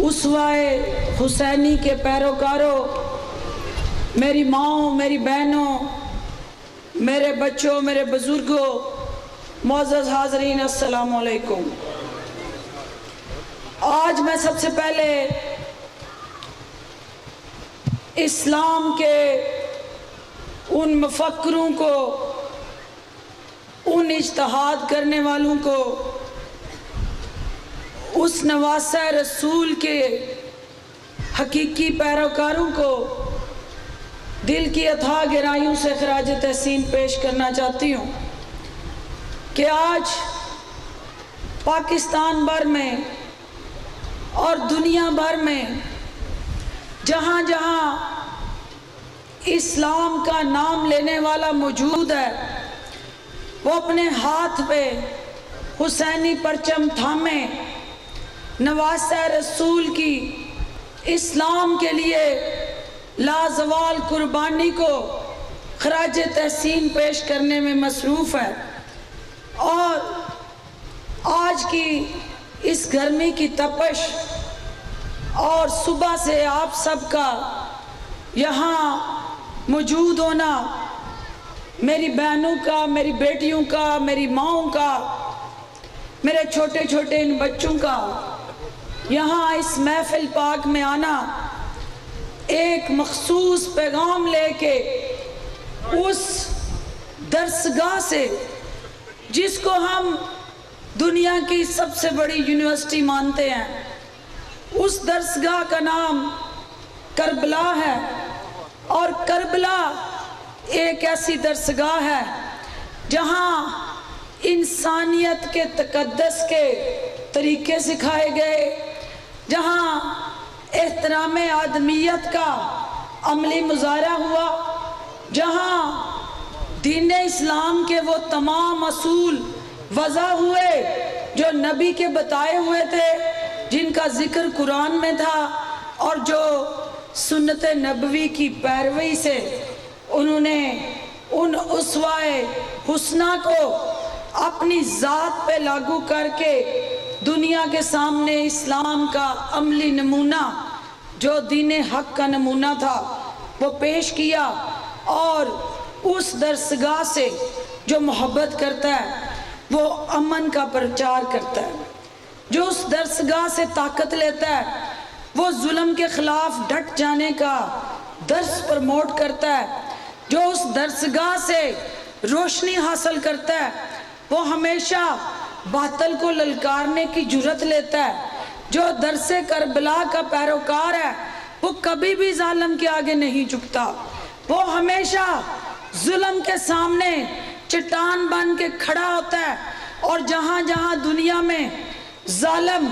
اسوائے حسینی کے پیروکاروں، میری ماؤں، میری بہنوں، میرے بچوں، میرے بزرگوں، معزز حاضرین، السلام علیکم۔ آج میں سب سے پہلے اسلام کے ان مفکروں کو، ان اجتہاد کرنے والوں کو، اس نواسہ رسول کے حقیقی پیروکاروں کو دل کی اتھاہ گہرائیوں سے خراج تحسین پیش کرنا چاہتی ہوں کہ آج پاکستان بھر میں اور دنیا بھر میں جہاں جہاں اسلام کا نام لینے والا موجود ہے، وہ اپنے ہاتھ پہ حسینی پرچم تھامے نواسہ رسول کی اسلام کے لیے لازوال قربانی کو خراج تحسین پیش کرنے میں مصروف ہے۔ اور آج کی اس گرمی کی تپش اور صبح سے آپ سب کا یہاں موجود ہونا، میری بہنوں کا، میری بیٹیوں کا، میری ماؤں کا، میرے چھوٹے چھوٹے ان بچوں کا یہاں اس محفل پاک میں آنا، ایک مخصوص پیغام لے کے اس درسگاہ سے جس کو ہم دنیا کی سب سے بڑی یونیورسٹی مانتے ہیں، اس درسگاہ کا نام کربلا ہے۔ اور کربلا ایک ایسی درسگاہ ہے جہاں انسانیت کے تقدس کے طریقے سکھائے گئے، جہاں احترام آدمیت کا عملی مظاہرہ ہوا، جہاں دین اسلام کے وہ تمام اصول وضع ہوئے جو نبی کے بتائے ہوئے تھے، جن کا ذکر قرآن میں تھا، اور جو سنت نبوی کی پیروی سے انہوں نے ان اسوائے حسنہ کو اپنی ذات پہ لاگو کر کے دنیا کے سامنے اسلام کا عملی نمونہ، جو دین حق کا نمونہ تھا، وہ پیش کیا۔ اور اس درسگاہ سے جو محبت کرتا ہے وہ امن کا پرچار کرتا ہے، جو اس درسگاہ سے طاقت لیتا ہے وہ ظلم کے خلاف ڈٹ جانے کا درس پروموٹ کرتا ہے، جو اس درسگاہ سے روشنی حاصل کرتا ہے وہ ہمیشہ باطل کو للکارنے کی جرأت لیتا ہے، جو درس کربلا کا پیروکار ہے وہ کبھی بھی ظالم کے آگے نہیں جھکتا، وہ ہمیشہ ظلم کے سامنے چٹان بن کے کھڑا ہوتا ہے، اور جہاں جہاں دنیا میں ظالم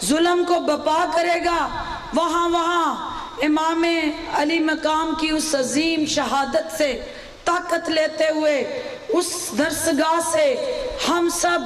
ظلم کو بپا کرے گا، وہاں وہاں امام علی مقام کی اس عظیم شہادت سے طاقت لیتے ہوئے اس درسگاہ سے ہم سب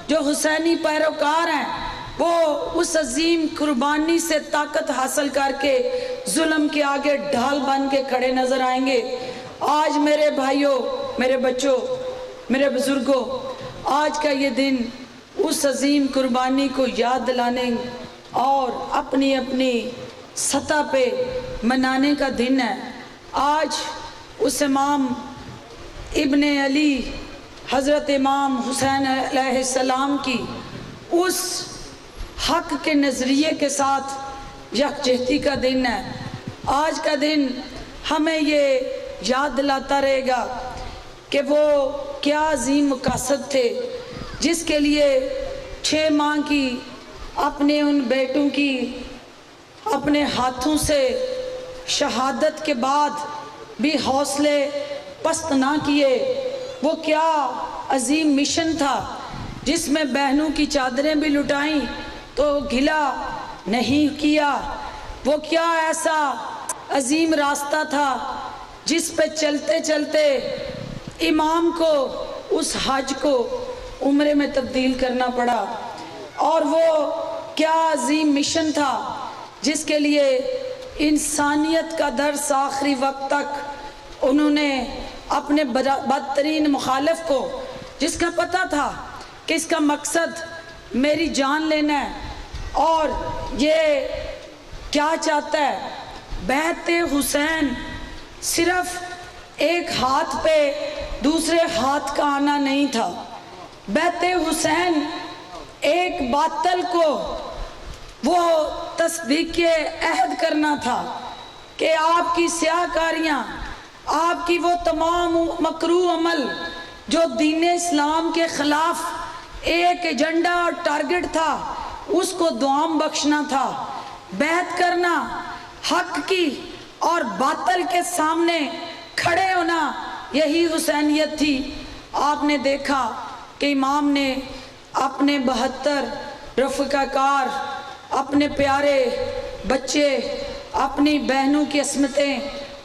جو حسینی پیروکار ہیں وہ اس عظیم قربانی سے طاقت حاصل کر کے ظلم کے آگے ڈھال بن کے کھڑے نظر آئیں گے۔ آج میرے بھائیوں، میرے بچوں، میرے بزرگوں، آج کا یہ دن اس عظیم قربانی کو یاد دلانے اور اپنی اپنی سطح پہ منانے کا دن ہے۔ آج اس امام ابن علی حضرت امام حسین علیہ السلام کی اس حق کے نظریے کے ساتھ یکجہتی کا دن ہے۔ آج کا دن ہمیں یہ یاد دلاتا رہے گا کہ وہ کیا عظیم مقاصد تھے جس کے لیے 6 ماہ کی اپنے ان بیٹوں کی اپنے ہاتھوں سے شہادت کے بعد بھی حوصلے پست نہ کیے۔ وہ کیا عظیم مشن تھا جس میں بہنوں کی چادریں بھی لٹائیں تو گھلا نہیں کیا۔ وہ کیا ایسا عظیم راستہ تھا جس پہ چلتے چلتے امام کو اس حج کو عمرے میں تبدیل کرنا پڑا۔ اور وہ کیا عظیم مشن تھا جس کے لیے انسانیت کا درس آخری وقت تک انہوں نے اپنے بدترین مخالف کو، جس کا پتہ تھا کہ اس کا مقصد میری جان لینا ہے اور یہ کیا چاہتا ہے؟ بیعت حسین صرف ایک ہاتھ پہ دوسرے ہاتھ کا آنا نہیں تھا، بیعت حسین ایک باطل کو وہ تصدیق عہد کرنا تھا کہ آپ کی سیاہ کاریاں، آپ کی وہ تمام مکروہ عمل جو دین اسلام کے خلاف ایک ایجنڈا اور ٹارگٹ تھا، اس کو دوام بخشنا تھا۔ بیعت کرنا، حق کی اور باطل کے سامنے کھڑے ہونا، یہی حسینیت تھی۔ آپ نے دیکھا کہ امام نے اپنے 72 رفقا کار، اپنے پیارے بچے، اپنی بہنوں کی عصمتیں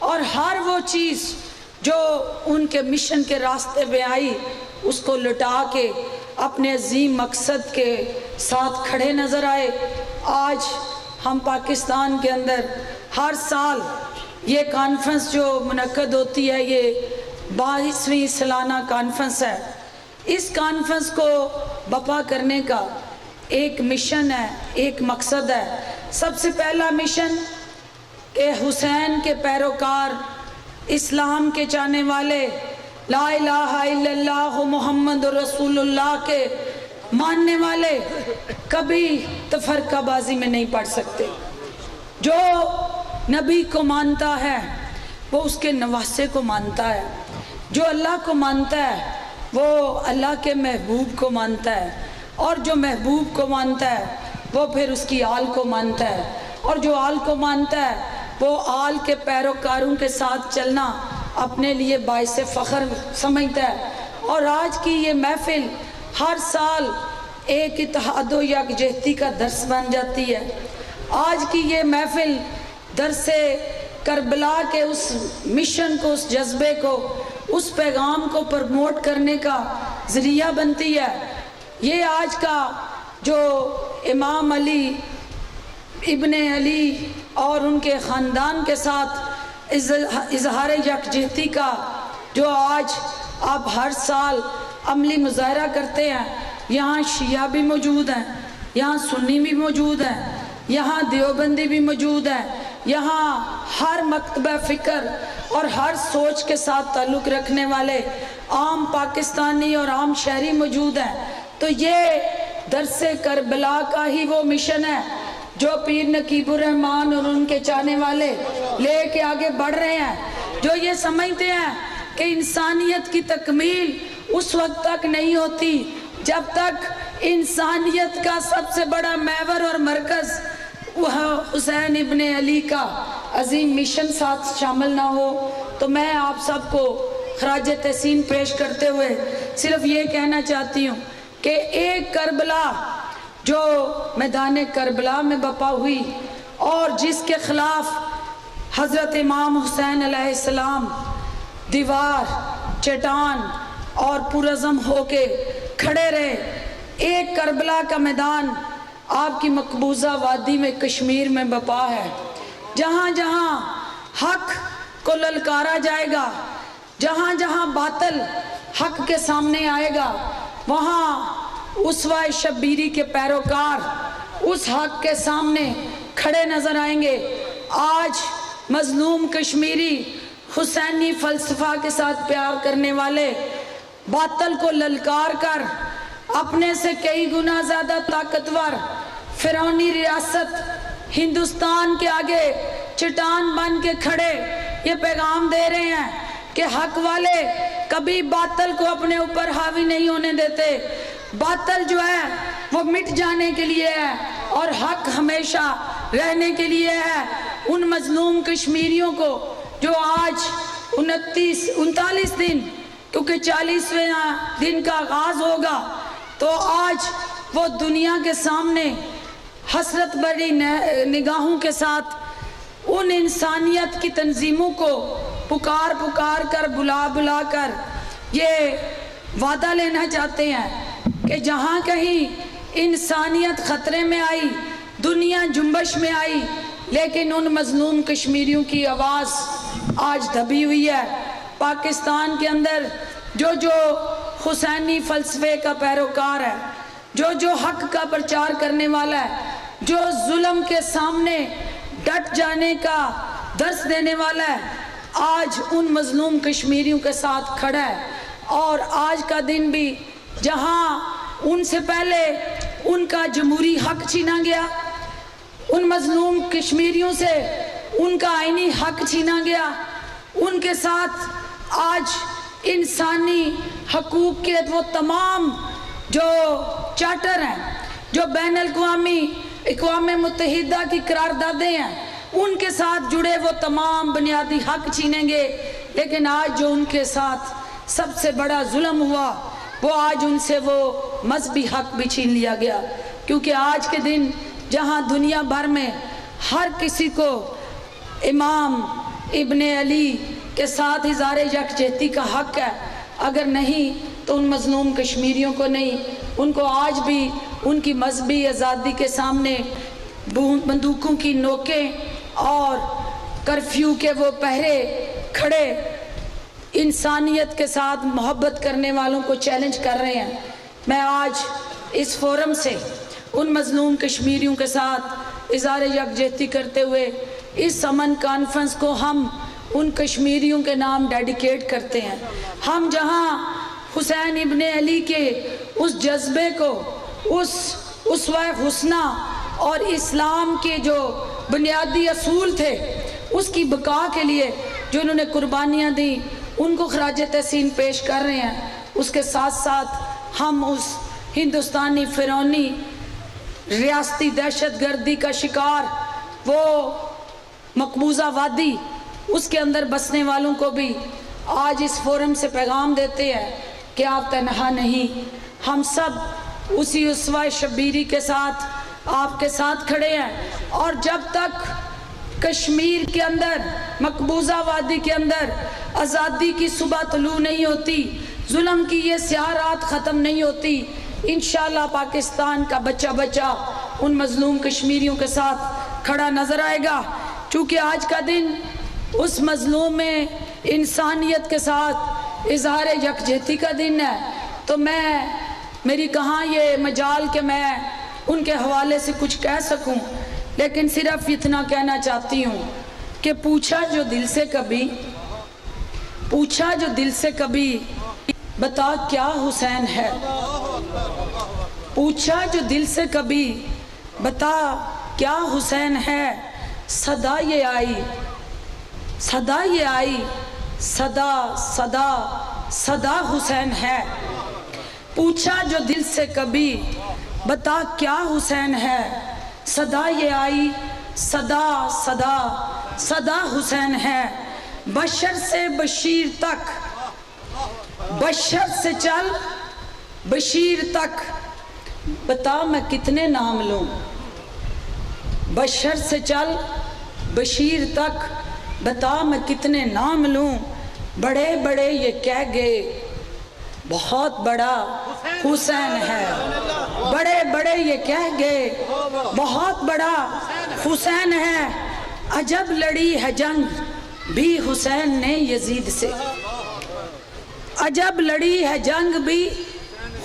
اور ہر وہ چیز جو ان کے مشن کے راستے میں آئی، اس کو لٹا کے اپنے عظیم مقصد کے ساتھ کھڑے نظر آئے۔ آج ہم پاکستان کے اندر ہر سال یہ کانفرنس جو منعقد ہوتی ہے، یہ 22ویں سالانہ کانفرنس ہے۔ اس کانفرنس کو برپا کرنے کا ایک مشن ہے، ایک مقصد ہے۔ سب سے پہلا مشن کہ حسین کے پیروکار، اسلام کے چاہنے والے، لا الہ الا اللہ محمد رسول اللہ کے ماننے والے کبھی تفرقہ بازی میں نہیں پڑ سکتے۔ جو نبی کو مانتا ہے وہ اس کے نواسے کو مانتا ہے، جو اللہ کو مانتا ہے وہ اللہ کے محبوب کو مانتا ہے، اور جو محبوب کو مانتا ہے وہ پھر اس کی آل کو مانتا ہے، اور جو آل کو مانتا ہے وہ آل کے پیروکاروں کے ساتھ چلنا اپنے لیے باعث فخر سمجھتا ہے۔ اور آج کی یہ محفل ہر سال ایک اتحاد و یکجہتی کا درس بن جاتی ہے۔ آج کی یہ محفل درس کربلا کے اس مشن کو، اس جذبے کو، اس پیغام کو پروموٹ کرنے کا ذریعہ بنتی ہے۔ یہ آج کا جو امام علی ابن علی اور ان کے خاندان کے ساتھ اظہار یکجہتی کا جو آج آپ ہر سال عملی مظاہرہ کرتے ہیں، یہاں شیعہ بھی موجود ہیں، یہاں سنی بھی موجود ہیں، یہاں دیوبندی بھی موجود ہیں، یہاں ہر مکتبہ فکر اور ہر سوچ کے ساتھ تعلق رکھنے والے عام پاکستانی اور عام شہری موجود ہیں۔ تو یہ درس کربلا کا ہی وہ مشن ہے جو پیر نقیب الرحمن اور ان کے چاہنے والے لے کے آگے بڑھ رہے ہیں، جو یہ سمجھتے ہیں کہ انسانیت کی تکمیل اس وقت تک نہیں ہوتی جب تک انسانیت کا سب سے بڑا محور اور مرکز وہ حسین ابن علی کا عظیم مشن ساتھ شامل نہ ہو۔ تو میں آپ سب کو خراج تحسین پیش کرتے ہوئے صرف یہ کہنا چاہتی ہوں کہ ایک کربلا جو میدان کربلا میں برپا ہوئی اور جس کے خلاف حضرت امام حسین علیہ السلام دیوار، چٹان اور پرعزم ہو کے کھڑے رہے، ایک کربلا کا میدان آپ کی مقبوضہ وادی میں کشمیر میں برپا ہے، جہاں جہاں حق کو للکارا جائے گا، جہاں جہاں باطل حق کے سامنے آئے گا، وہاں اسوہ شبیری کے پیروکار اس حق کے سامنے کھڑے نظر آئیں گے۔ آج مظلوم کشمیری حسینی فلسفہ کے ساتھ پیار کرنے والے باطل کو للکار کر اپنے سے کئی گنا زیادہ طاقتور فرعونی ریاست ہندوستان کے آگے چٹان بن کے کھڑے یہ پیغام دے رہے ہیں کہ حق والے کبھی باطل کو اپنے اوپر حاوی نہیں ہونے دیتے۔ باطل جو ہے وہ مٹ جانے کے لیے ہے اور حق ہمیشہ رہنے کے لیے ہے۔ ان مظلوم کشمیریوں کو جو آج 39 دن، کیونکہ 40ویں دن کا آغاز ہوگا، تو آج وہ دنیا کے سامنے حسرت بھری نگاہوں کے ساتھ ان انسانیت کی تنظیموں کو پکار کر بلا کر یہ وعدہ لینا چاہتے ہیں کہ جہاں کہیں انسانیت خطرے میں آئی، دنیا جنبش میں آئی، لیکن ان مظلوم کشمیریوں کی آواز آج دبی ہوئی ہے۔ پاکستان کے اندر جو حسینی فلسفے کا پیروکار ہے، جو حق کا پرچار کرنے والا ہے، جو ظلم کے سامنے ڈٹ جانے کا درس دینے والا ہے، آج ان مظلوم کشمیریوں کے ساتھ کھڑا ہے۔ اور آج کا دن بھی جہاں ان سے پہلے ان کا جمہوری حق چھینا گیا، ان مظلوم کشمیریوں سے ان کا آئینی حق چھینا گیا، ان کے ساتھ آج انسانی حقوق کے وہ تمام جو چارٹر ہیں، جو بین الاقوامی اقوام متحدہ کی قراردادیں ہیں، ان کے ساتھ جڑے وہ تمام بنیادی حق چھینیں گے۔ لیکن آج جو ان کے ساتھ سب سے بڑا ظلم ہوا، وہ آج ان سے وہ مذہبی حق بھی چھین لیا گیا، کیونکہ آج کے دن جہاں دنیا بھر میں ہر کسی کو امام ابن علی کے ساتھ اظہار یکجہتی کا حق ہے، اگر نہیں تو ان مظلوم کشمیریوں کو نہیں، ان کو آج بھی ان کی مذہبی آزادی کے سامنے بندوقوں کی نوکیں اور کرفیو کے وہ پہرے کھڑے انسانیت کے ساتھ محبت کرنے والوں کو چیلنج کر رہے ہیں۔ میں آج اس فورم سے ان مظلوم کشمیریوں کے ساتھ اظہار یکجہتی کرتے ہوئے اس امن کانفرنس کو ہم ان کشمیریوں کے نام ڈیڈیکیٹ کرتے ہیں۔ ہم جہاں حسین ابن علی کے اس جذبے کو، اس اسوہ حسنہ اور اسلام کے جو بنیادی اصول تھے اس کی بقا کے لیے جو انہوں نے قربانیاں دیں، ان کو خراج تحسین پیش کر رہے ہیں، اس کے ساتھ ساتھ ہم اس ہندوستانی فرعونی ریاستی دہشت گردی کا شکار وہ مقبوضہ وادی، اس کے اندر بسنے والوں کو بھی آج اس فورم سے پیغام دیتے ہیں کہ آپ تنہا نہیں، ہم سب اسی اسوہ شبیری کے ساتھ آپ کے ساتھ کھڑے ہیں۔ اور جب تک کشمیر کے اندر، مقبوضہ وادی کے اندر آزادی کی صبح طلوع نہیں ہوتی، ظلم کی یہ سیاہ رات ختم نہیں ہوتی، انشاءاللہ پاکستان کا بچہ ان مظلوم کشمیریوں کے ساتھ کھڑا نظر آئے گا۔ چونکہ آج کا دن اس مظلوم انسانیت کے ساتھ اظہار یکجہتی کا دن ہے، تو میری کہاں یہ مجال کہ میں ان کے حوالے سے کچھ کہہ سکوں، لیکن صرف اتنا کہنا چاہتی ہوں کہ پوچھا جو دل سے کبھی بتا کیا حسین ہے، پوچھا جو دل سے کبھی بتا کیا حسین ہے، صدا یہ آئی صدا حسین ہے۔ پوچھا جو دل سے کبھی بتا کیا حسین ہے، صدا یہ آئی صدا حسین ہے۔ بشر سے بشیر تک، بشر سے چل بشیر تک، بتا میں کتنے نام لوں، بشر سے چل بشیر تک، بتا میں کتنے نام لوں، بڑے بڑے یہ کہہ گئے بہت بڑا حسین ہے، بڑے بڑے یہ کہہ گئے بہت بڑا حسین ہے۔ عجب لڑی ہے جنگ بھی حسین نے یزید سے، عجب لڑی ہے جنگ بھی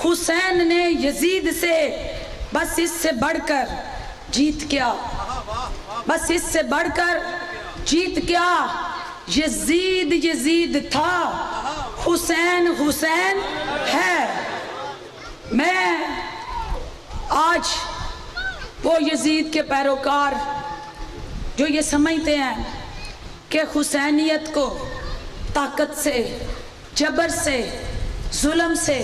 حسین نے یزید سے، بس اس سے بڑھ کر جیت کیا، بس اس سے بڑھ کر جیت کیا، یزید تھا، حسین ہے۔ میں آج وہ یزید کے پیروکار جو یہ سمجھتے ہیں کہ حسینیت کو طاقت سے، جبر سے، ظلم سے،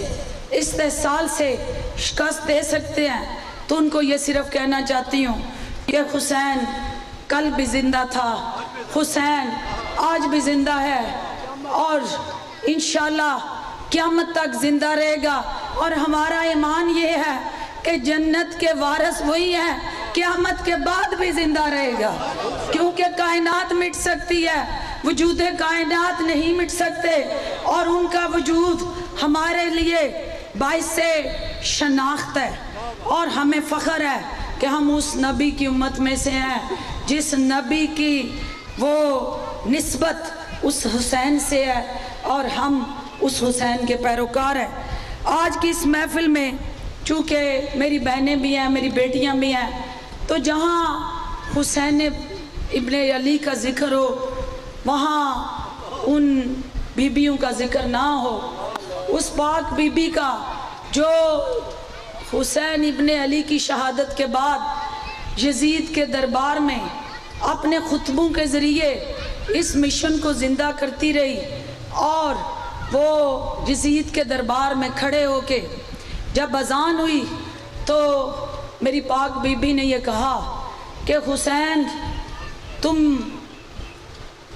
استحصال سے شکست دے سکتے ہیں، تو ان کو یہ صرف کہنا چاہتی ہوں کہ حسین کل بھی زندہ تھا، حسین آج بھی زندہ ہے، اور انشاءاللہ قیامت تک زندہ رہے گا۔ اور ہمارا ایمان یہ ہے کہ جنت کے وارث وہی ہیں، قیامت کے بعد بھی زندہ رہے گا، کیونکہ کائنات مٹ سکتی ہے، وجود کائنات نہیں مٹ سکتے، اور ان کا وجود ہمارے لیے باعث شناخت ہے، اور ہمیں فخر ہے کہ ہم اس نبی کی امت میں سے ہیں جس نبی کی وہ نسبت اس حسین سے ہے، اور ہم اس حسین کے پیروکار ہیں۔ آج کی اس محفل میں چونکہ میری بہنیں بھی ہیں، میری بیٹیاں بھی ہیں، تو جہاں حسین ابن علی کا ذکر ہو وہاں ان بیبیوں کا ذکر نہ ہو. اس پاک بی بی کا جو حسین ابن علی کی شہادت کے بعد یزید کے دربار میں اپنے خطبوں کے ذریعے اس مشن کو زندہ کرتی رہی، اور وہ یزید کے دربار میں کھڑے ہو کے جب اذان ہوئی تو میری پاک بی بی نے یہ کہا کہ حسین تم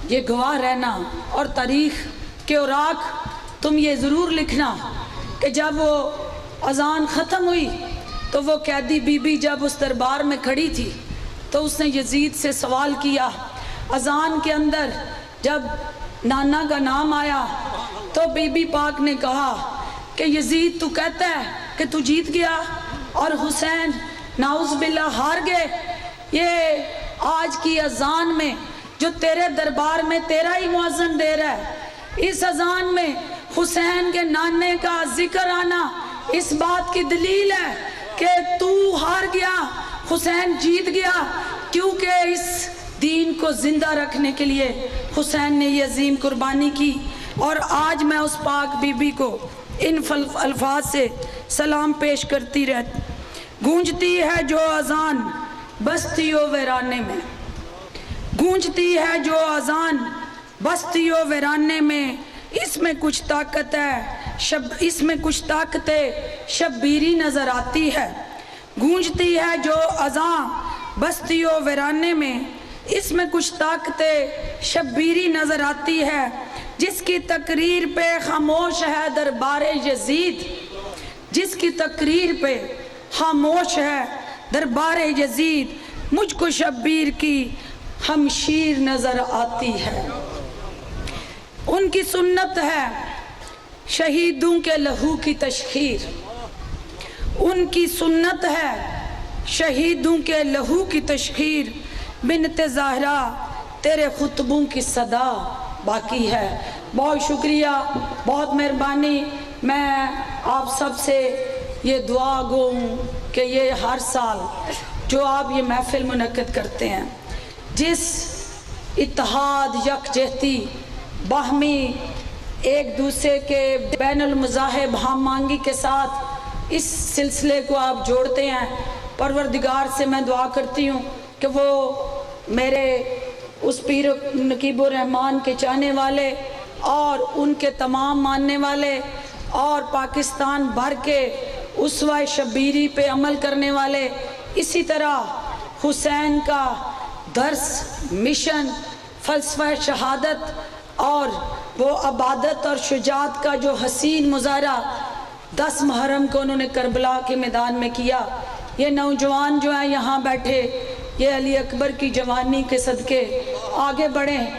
یہ گواہ رہنا اور تاریخ کے اوراق تم یہ ضرور لکھنا کہ جب وہ اذان ختم ہوئی تو وہ قیدی بی بی جب اس دربار میں کھڑی تھی تو اس نے یزید سے سوال کیا. اذان کے اندر جب نانا کا نام آیا تو بی بی پاک نے کہا کہ یزید تو کہتا ہے کہ تو جیت گیا اور حسین نعوذ باللہ ہار گئے. یہ آج کی اذان میں جو تیرے دربار میں تیرا ہی مؤذن دے رہا ہے، اس اذان میں حسین کے نانے کا ذکر آنا اس بات کی دلیل ہے کہ تو ہار گیا، حسین جیت گیا، کیونکہ اس دین کو زندہ رکھنے کے لیے حسین نے یہ عظیم قربانی کی. اور آج میں اس پاک بی بی کو ان الفاظ سے سلام پیش کرتی رہتی. گونجتی ہے جو اذان بستیوں ویرانے میں، گونجتی ہے جو اذان بستیوں ویرانے میں، اس میں کچھ طاقت ہے اس میں کچھ طاقت شبیری نظر آتی ہے. گونجتی ہے جو اذان بستیوں ویرانے میں، اس میں کچھ طاقت شبیری نظر آتی ہے. جس کی تقریر پہ خاموش ہے دربار یزید، جس کی تقریر پہ خاموش ہے دربار یزید، مجھ کو شبیر کی ہمشیر نظر آتی ہے. ان کی سنت ہے شہیدوں کے لہو کی تشخیر، ان کی سنت ہے شہیدوں کے لہو کی تشخیر. بنت زہرا تیرے خطبوں کی صدا باقی ہے. بہت شکریہ، بہت مہربانی. میں آپ سب سے یہ دعا گو ہوں کہ یہ ہر سال جو آپ یہ محفل منعقد کرتے ہیں، جس اتحاد یکجہتی باہمی ایک دوسرے کے بین المذاہب ہم مانگی کے ساتھ اس سلسلے کو آپ جوڑتے ہیں، پروردگار سے میں دعا کرتی ہوں کہ وہ میرے اس پیر نقیب الرحمن کے چاہنے والے اور ان کے تمام ماننے والے اور پاکستان بھر کے اسوہ شبیری پہ عمل کرنے والے، اسی طرح حسین کا درس، مشن، فلسفہ شہادت اور وہ عبادت اور شجاعت کا جو حسین مظاہرہ 10 محرم کو انہوں نے کربلا کے میدان میں کیا، یہ نوجوان جو ہیں یہاں بیٹھے، یہ علی اکبر کی جوانی کے صدقے آگے بڑھیں.